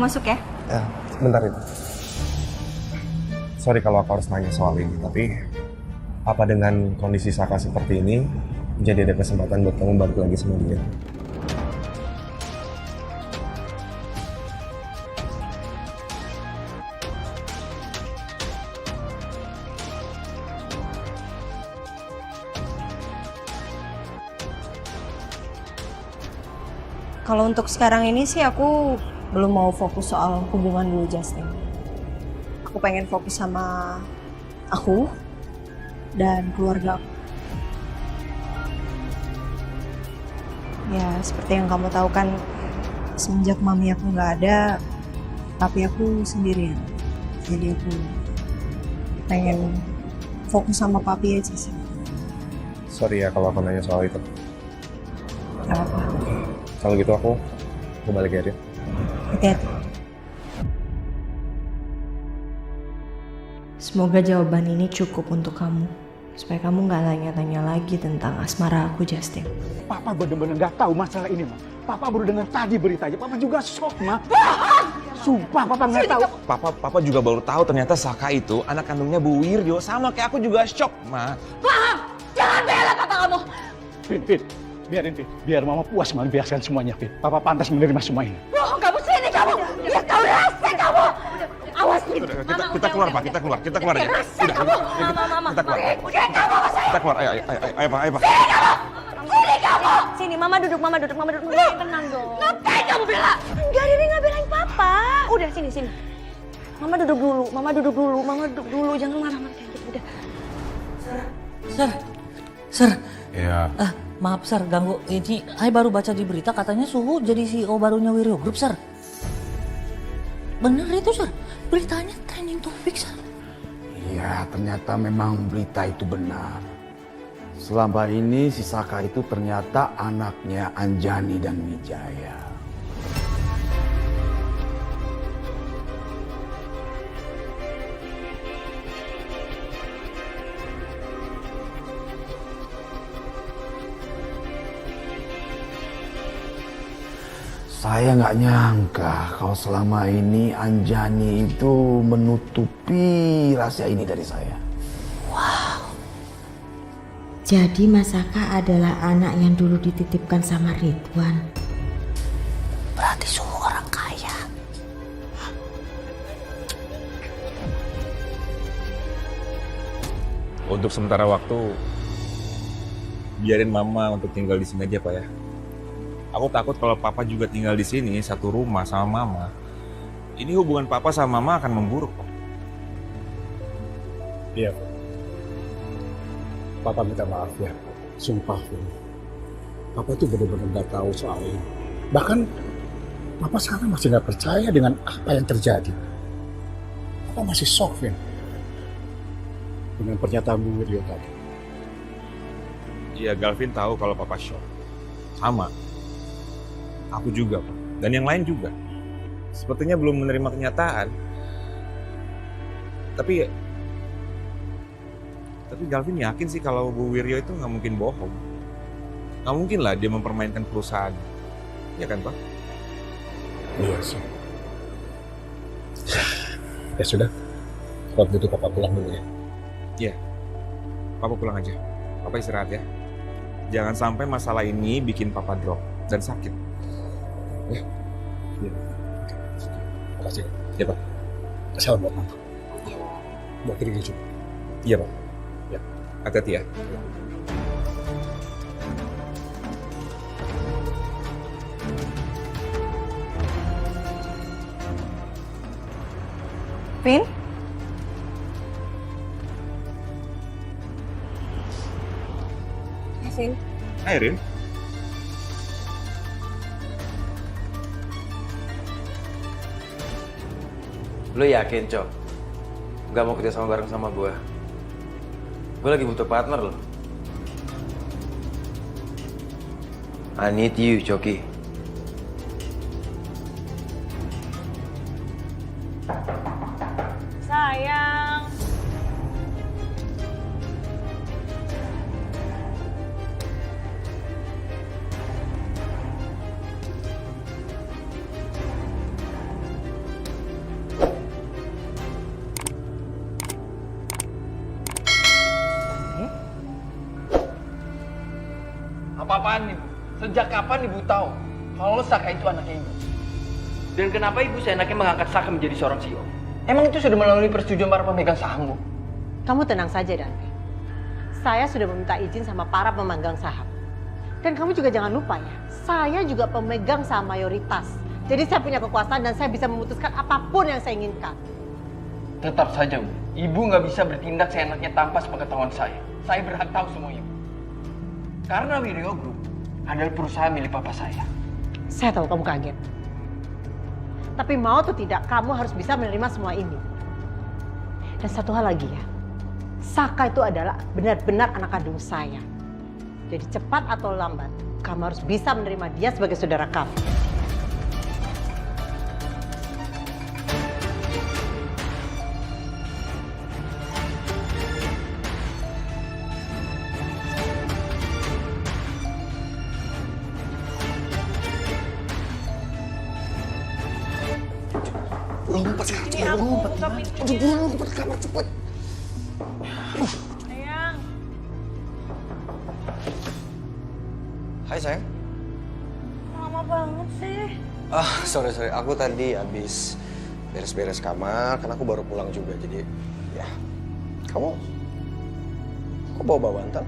masuk ya? Ya, sebentar itu. Sorry kalau aku harus nanya soal ini, tapi apa dengan kondisi Saka seperti ini, jadi ada kesempatan buat kamu balik lagi sama dia? Kalau untuk sekarang ini sih aku belum mau fokus soal hubungan dulu, Justin. Aku pengen fokus sama aku dan keluarga aku. Ya, seperti yang kamu tahu kan, semenjak mami aku nggak ada, papi aku sendirian. Jadi aku pengen fokus sama papi aja sih. Sorry ya kalau aku nanya soal itu. Gak apa-apa. Kalau gitu aku balik ya, Rin. Hati-hati. Semoga jawaban ini cukup untuk kamu. Supaya kamu gak tanya-tanya lagi tentang asmara aku, Justin. Papa bener-bener gak tahu masalah ini, Ma. Papa baru dengar tadi beritanya. Papa juga shock, Ma. Sumpah, Papa nggak tahu. Papa juga baru tahu ternyata Saka itu anak kandungnya Bu Wirjo. Sama kayak aku juga shock, Ma. Paham? Jangan bela kata kamu. Vin, biarin, Vin. Biar Mama puas membiarkan semuanya, Vin. Papa pantas menerima semua ini. Bohong kamu, sini kamu. Biar tahu rasa kamu. Awas, Vin. Kita keluar, Pak. Kita keluar ya. Udah, kamu. Mama. Kita keluar. Udah, kamu sama saya. Kita keluar. Ayo, Pak. Sini kamu. Sini, Mama duduk. Tenang dong. Ngapain kamu bela? Enggak, Riri nggak belain Papa. Udah, sini. Mama duduk dulu. Jangan marah-marah kayak gitu. Udah. Sir. Iya. Maaf Sir, ganggu. Ini saya baru baca di berita katanya Suhu jadi CEO barunya Wirjo Group, Sir. Bener itu, Sir. Beritanya trending topik, Sir. Iya, ternyata memang berita itu benar. Selama ini si Saka itu ternyata anaknya Anjani dan Wijaya. Saya nggak nyangka kalau selama ini Anjani itu menutupi rahasia ini dari saya. Jadi Mas Saka adalah anak yang dulu dititipkan sama Ridwan. Berarti Suhu orang kaya. Untuk sementara waktu, biarin Mama untuk tinggal di sini aja, Pak ya. Aku takut kalau Papa juga tinggal di sini satu rumah sama Mama, ini hubungan Papa sama Mama akan memburuk, Pak. Iya, Pak. Papa minta maaf ya. Sumpah, Vin. Papa tuh bener-bener gak tahu soal ini. Bahkan Papa sekarang masih gak percaya dengan apa yang terjadi. Papa masih shock, Vin. Dengan pernyataan Bu Wirjo tadi. Iya, Galvin tahu kalau Papa shock. Sama. Aku juga, Pak. Dan yang lain juga. Sepertinya belum menerima kenyataan. Tapi Galvin yakin sih kalau Bu Wirjo itu nggak mungkin bohong. Nggak mungkin lah dia mempermainkan perusahaan. Iya kan, Pak? Iya sih. Ya sudah. Kalau begitu Papa pulang dulu ya. Iya. Papa pulang aja. Papa istirahat ya. Jangan sampai masalah ini bikin Papa drop dan sakit. Ya. Makasih. Ya, Pak. Salam buat Mama. Buat diri juga. Iya, Pak. Ya. Hati-hati ya. Vin? Vin? Hai, Rin. Lu yakin, Cok? Gak mau kerja sama bareng sama gue? Gue lagi butuh partner loh. I need you, Coki. Sayang. Apa-apaan Ibu? Sejak kapan Ibu tahu kalau Saka itu anaknya Ibu? Dan kenapa Ibu seenaknya mengangkat Saka menjadi seorang CEO? Emang itu sudah melalui persetujuan para pemegang saham, Bu? Kamu tenang saja, Dante. Saya sudah meminta izin sama para pemegang saham. Dan kamu juga jangan lupa ya, saya juga pemegang saham mayoritas. Jadi saya punya kekuasaan dan saya bisa memutuskan apapun yang saya inginkan. Tetap saja, Bu. Ibu nggak bisa bertindak seenaknya tanpa sepengetahuan saya. Saya berhak tahu semua Ibu. Karena Wiryo Group adalah perusahaan milik papa saya. Saya tahu kamu kaget. Tapi mau atau tidak, kamu harus bisa menerima semua ini. Dan satu hal lagi ya, Saka itu adalah benar-benar anak kandung saya. Jadi cepat atau lambat, kamu harus bisa menerima dia sebagai saudara kamu. Lompat sekarang, lompat. Udah buruan lompat ke kamar cepet. Sayang. Hai sayang. Lama banget sih. Sorry. Aku tadi habis beres-beres kamar, karena aku baru pulang juga. Jadi, ya. Kamu kok bawa bantal?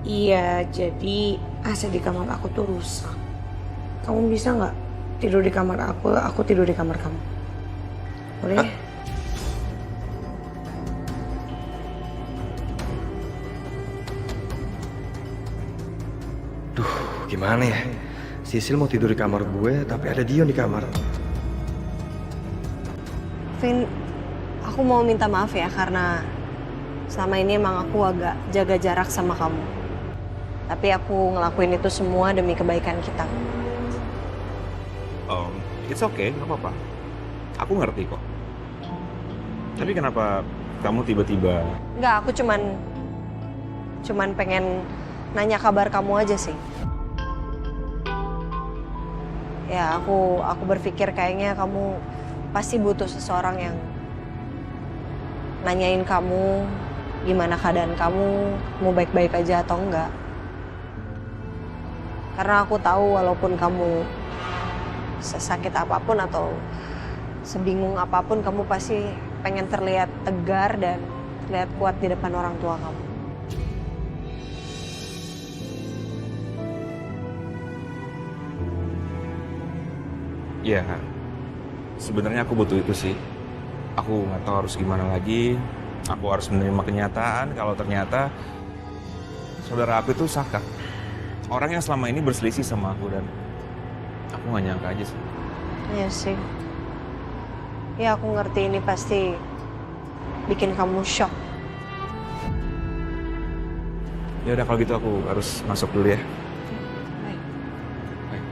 Iya, jadi AC di kamar aku tuh rusak. Kamu bisa nggak tidur di kamar aku tidur di kamar kamu? Boleh? Hah? Duh, gimana ya? Sisil mau tidur di kamar gue, tapi ada Dion di kamar. Vin, aku mau minta maaf ya karena selama ini emang aku agak jaga jarak sama kamu. Tapi aku ngelakuin itu semua demi kebaikan kita. It's okay, nggak apa-apa. Aku ngerti kok. Tapi kenapa kamu tiba-tiba... Enggak, aku cuman pengen nanya kabar kamu aja sih. Ya, aku berpikir kayaknya kamu pasti butuh seseorang yang nanyain kamu gimana keadaan kamu, mau baik-baik aja atau enggak. Karena aku tahu walaupun kamu sesakit apapun atau sebingung apapun, kamu pasti pengen terlihat tegar dan terlihat kuat di depan orang tua kamu. Ya, sebenarnya aku butuh itu sih. Aku nggak tahu harus gimana lagi. Aku harus menerima kenyataan kalau ternyata saudara aku itu Saka. Orang yang selama ini berselisih sama aku dan aku nggak nyangka aja sih. Iya sih. Ya aku ngerti ini pasti bikin kamu shock. Ya udah kalau gitu aku harus masuk dulu ya. Baik. Baik.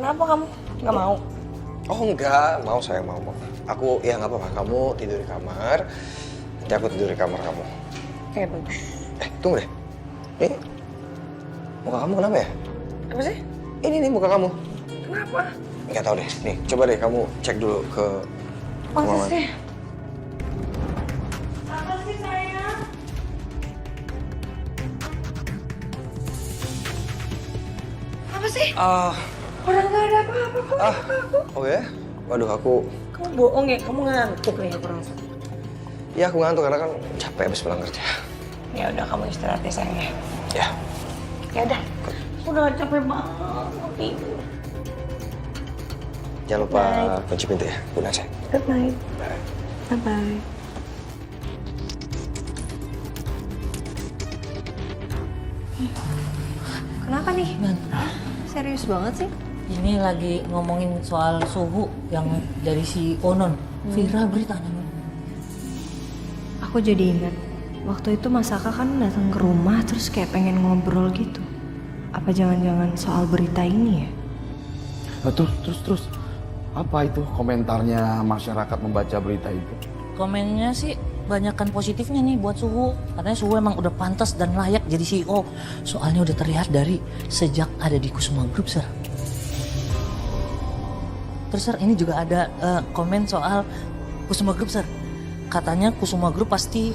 Kenapa kamu nggak mau? Oh enggak, mau sayang, mau. Aku, ya nggak apa-apa, kamu tidur di kamar, nanti aku tidur di kamar kamu. Oke, bagus. Tunggu deh. Ini, muka kamu kenapa ya? Apa sih? Ini nih muka kamu. Kenapa? Nggak tahu deh, nih coba deh kamu cek dulu ke Masa Mama. sih? Apa sih sayang? Apa sih? Udah nggak ada apa-apa kok. Oh ya? Waduh, aku... Kamu bohong ya? Kamu ngantuk nih aku rasa. Ya aku ngantuk karena kan capek habis pulang kerja. Ya udah kamu istirahat ya sayang ya. Ya. Ya udah. Udah capek banget mau tidur. Jangan lupa kunci pintu ya. Good night, sayang. Good night. Bye. Bye-bye. Kenapa nih? Serius banget sih? Ini lagi ngomongin soal suhu yang dari si Onon. Viral beritanya. Aku jadi ingat, waktu itu Mas Saka kan datang ke rumah terus kayak pengen ngobrol gitu. Apa jangan-jangan soal berita ini ya? Terus. Apa itu komentarnya masyarakat membaca berita itu? Komennya sih banyakkan positifnya nih buat Suhu. Katanya Suhu emang udah pantas dan layak jadi CEO. Soalnya udah terlihat dari sejak ada di Kusuma Group, Sir. Terus Sir, ini juga ada komen soal Kusuma Group Sir. Katanya Kusuma Group pasti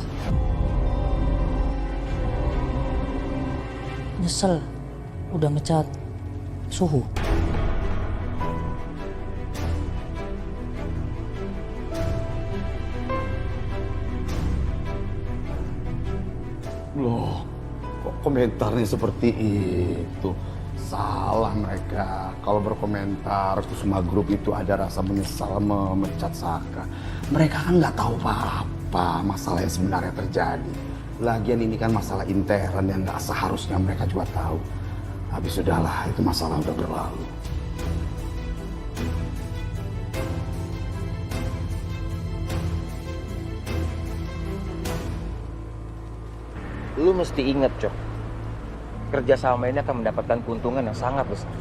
nyesel udah mecat Suhu. Loh, kok komentarnya seperti itu? Salah mereka. Kalau berkomentar Kusuma Group itu ada rasa menyesal memecat Saka. Mereka kan nggak tahu apa-apa masalah yang sebenarnya terjadi. Lagian ini kan masalah intern yang nggak seharusnya mereka juga tahu. Habis sudahlah, itu masalah udah berlalu. Lu mesti inget, Cok. Kerjasama ini akan mendapatkan keuntungan yang sangat besar.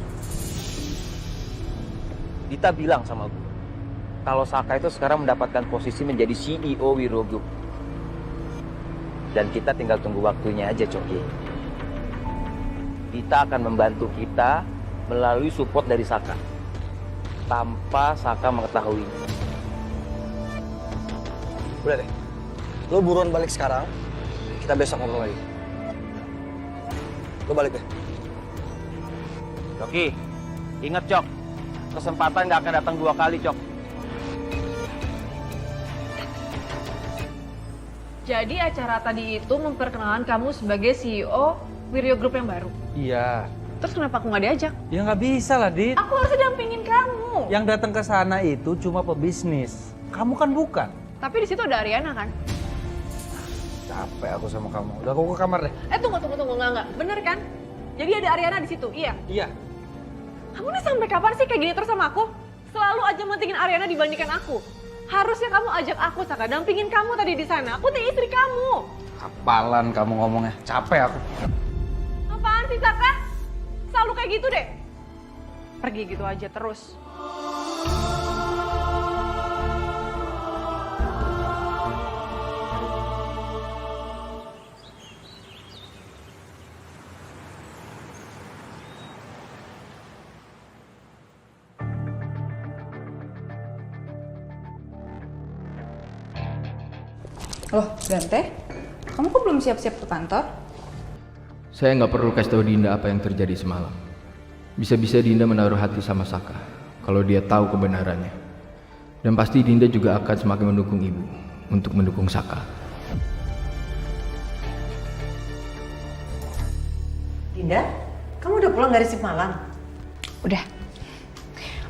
Dita bilang sama gue, kalau Saka itu sekarang mendapatkan posisi menjadi CEO Wiro Group. Dan kita tinggal tunggu waktunya aja, Coki. Dita akan membantu kita melalui support dari Saka. Tanpa Saka mengetahui. Udah deh, lo buruan balik sekarang. Kita besok ngobrol lagi. Lo balik deh. Coki, inget, Cok. Kesempatan nggak akan datang 2 kali, Cok. Jadi acara tadi itu memperkenalkan kamu sebagai CEO Wiryo Group yang baru? Iya. Terus kenapa aku nggak diajak? Ya nggak bisa lah, Dit. Aku harus dampingin kamu. Yang datang ke sana itu cuma pebisnis. Kamu kan bukan. Tapi di situ ada Ariana kan? Capek aku sama kamu. Udah aku ke kamar deh. Tunggu, enggak. Bener kan? Jadi ada Ariana di situ, iya? Iya. Kamu nih sampai kapan sih kayak gini terus sama aku? Selalu aja mentingin Ariana dibandingkan aku. Harusnya kamu ajak aku, Saka, dampingin kamu tadi di sana. Aku tuh istri kamu. Kapalan kamu ngomongnya? Capek aku. Apaan sih, Saka? Selalu kayak gitu deh. Pergi gitu aja terus. Loh, Dante, kamu kok belum siap-siap ke kantor? Saya nggak perlu kasih tahu Dinda apa yang terjadi semalam. Bisa-bisa Dinda menaruh hati sama Saka kalau dia tahu kebenarannya. Dan pasti Dinda juga akan semakin mendukung ibu untuk mendukung Saka. Dinda, kamu udah pulang dari semalam? Udah.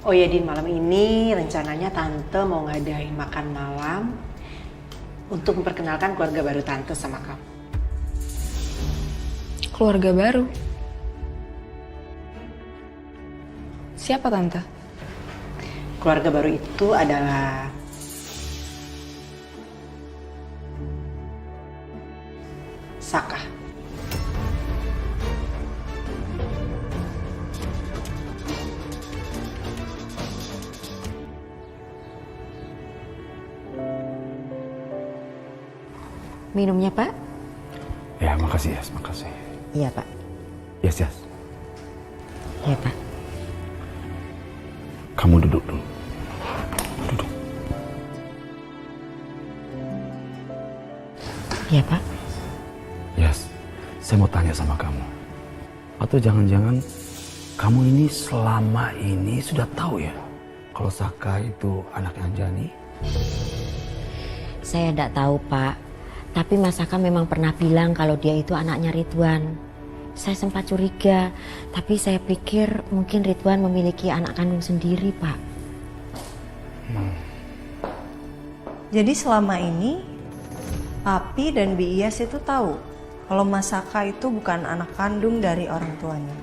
Oh ya, Din, malam ini rencananya Tante mau ngadain makan malam untuk memperkenalkan keluarga baru Tante sama kamu. Keluarga baru? Siapa Tante? Keluarga baru itu adalah Saka. Minumnya, Pak? Ya, makasih, Yas. Makasih. Iya, Pak. Yes, Yas. Iya, Pak. Kamu duduk dulu. Duduk. Iya, Pak. Yes, saya mau tanya sama kamu. Atau jangan-jangan kamu ini selama ini sudah tahu ya kalau Saka itu anaknya Anjani? Saya tidak tahu, Pak. Tapi Mas Saka memang pernah bilang kalau dia itu anaknya Ridwan. Saya sempat curiga, tapi saya pikir mungkin Ridwan memiliki anak kandung sendiri, Pak. Jadi selama ini, Papi dan Bi Iyas itu tahu kalau Mas Saka itu bukan anak kandung dari orang tuanya.